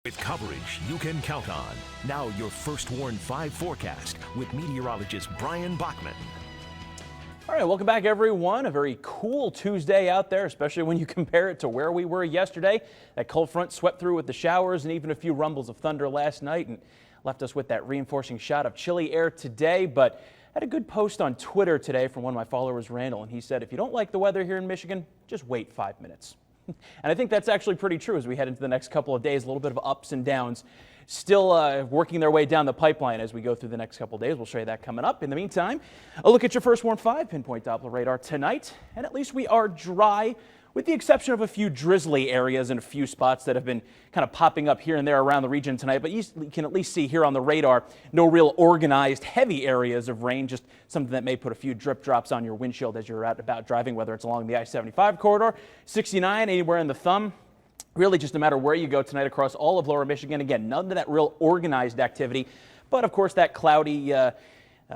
With coverage you can count on. Now your First Warn 5 forecast with meteorologist Bryan Bachman. All right, welcome back everyone. A very cool Tuesday out there, especially when you compare it to where we were yesterday. That cold front swept through with the showers and even a few rumbles of thunder last night and left us with that reinforcing shot of chilly air today. But I had a good post on Twitter today from one of my followers, Randall, and he said, if you don't like the weather here in Michigan, just wait 5 minutes. And I think that's actually pretty true as we head into the next couple of days. A little bit of ups and downs still working their way down the pipeline as we go through the next couple of days. We'll show you that coming up. In the meantime, a look at your First Warn 5 pinpoint Doppler radar tonight. And at least we are dry, with the exception of a few drizzly areas and a few spots that have been kind of popping up here and there around the region tonight. But you can at least see here on the radar, no real organized heavy areas of rain, just something that may put a few drip drops on your windshield as you're out about driving, whether it's along the I-75 corridor, 69, anywhere in the thumb. Really just no matter where you go tonight across all of lower Michigan. Again, none of that real organized activity, but of course that cloudy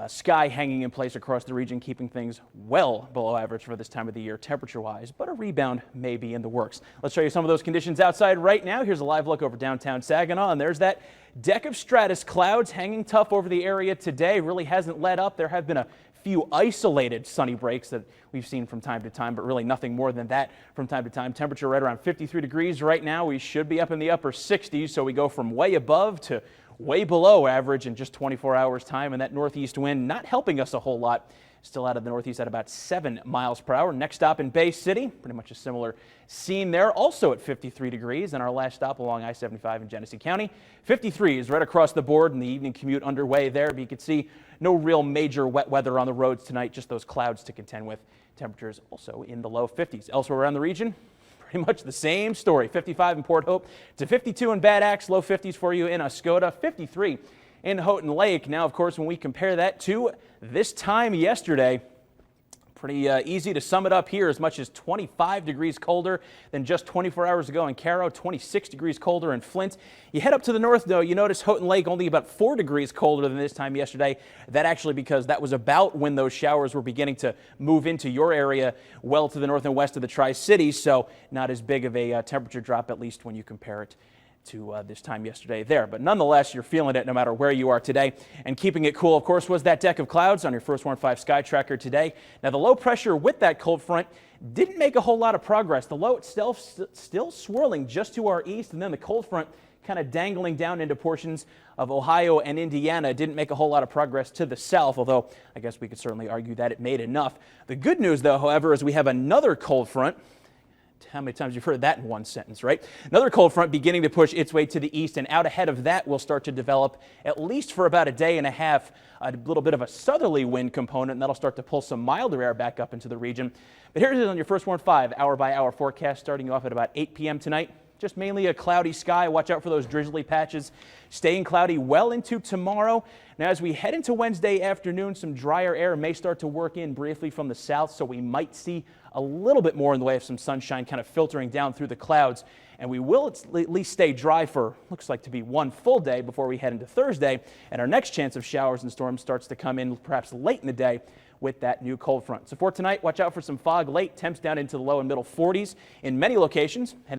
sky hanging in place across the region, keeping things well below average for this time of the year temperature-wise, but a rebound may be in the works. Let's show you some of those conditions outside right now. Here's a live look over downtown Saginaw, and there's that deck of stratus clouds hanging tough over the area today. Really hasn't let up. There have been a few isolated sunny breaks that we've seen from time to time, but really nothing more than that from time to time. Temperature right around 53 degrees right now. We should be up in the upper 60s, so we go from way above to way below average in just 24 hours time, and that northeast wind not helping us a whole lot. Still out of the northeast at about 7 miles per hour. Next stop in Bay City, pretty much a similar scene there, also at 53 degrees. And our last stop along I-75 in Genesee County, 53 is right across the board, and the evening commute underway there. But you can see no real major wet weather on the roads tonight, just those clouds to contend with. Temperatures also in the low 50s. Elsewhere around the region, pretty much the same story. 55 in Port Hope to 52 in Bad Axe, low 50s for you in Oscoda, 53 in Houghton Lake. Now, of course, when we compare that to this time yesterday, pretty easy to sum it up here. As much as 25 degrees colder than just 24 hours ago in Caro, 26 degrees colder in Flint. You head up to the north, though, you notice Houghton Lake only about 4 degrees colder than this time yesterday. That actually because that was about when those showers were beginning to move into your area well to the north and west of the Tri-Cities, so not as big of a temperature drop, at least when you compare it to this time yesterday there. But nonetheless, you're feeling it no matter where you are today. And keeping it cool, of course, was that deck of clouds on your First Warn 5 sky tracker today. Now, the low pressure with that cold front didn't make a whole lot of progress. The low itself still swirling just to our east, and then the cold front kind of dangling down into portions of Ohio and Indiana. Didn't make a whole lot of progress to the south, although I guess we could certainly argue that it made enough. The good news, though, however, is we have another cold front. How many times you've heard that in one sentence, right? Another cold front beginning to push its way to the east, and out ahead of that will start to develop, at least for about a day and a half, a little bit of a southerly wind component, and that'll start to pull some milder air back up into the region. But here it is on your First Warn 5 hour-by-hour forecast, starting off at about 8 p.m. tonight. Just mainly a cloudy sky. Watch out for those drizzly patches. Staying cloudy well into tomorrow. Now, as we head into Wednesday afternoon, some drier air may start to work in briefly from the south, so we might see a little bit more in the way of some sunshine kind of filtering down through the clouds. And we will at least stay dry for, looks like to be one full day before we head into Thursday. And our next chance of showers and storms starts to come in perhaps late in the day with that new cold front. So for tonight, watch out for some fog late. Temps down into the low and middle 40s in many locations.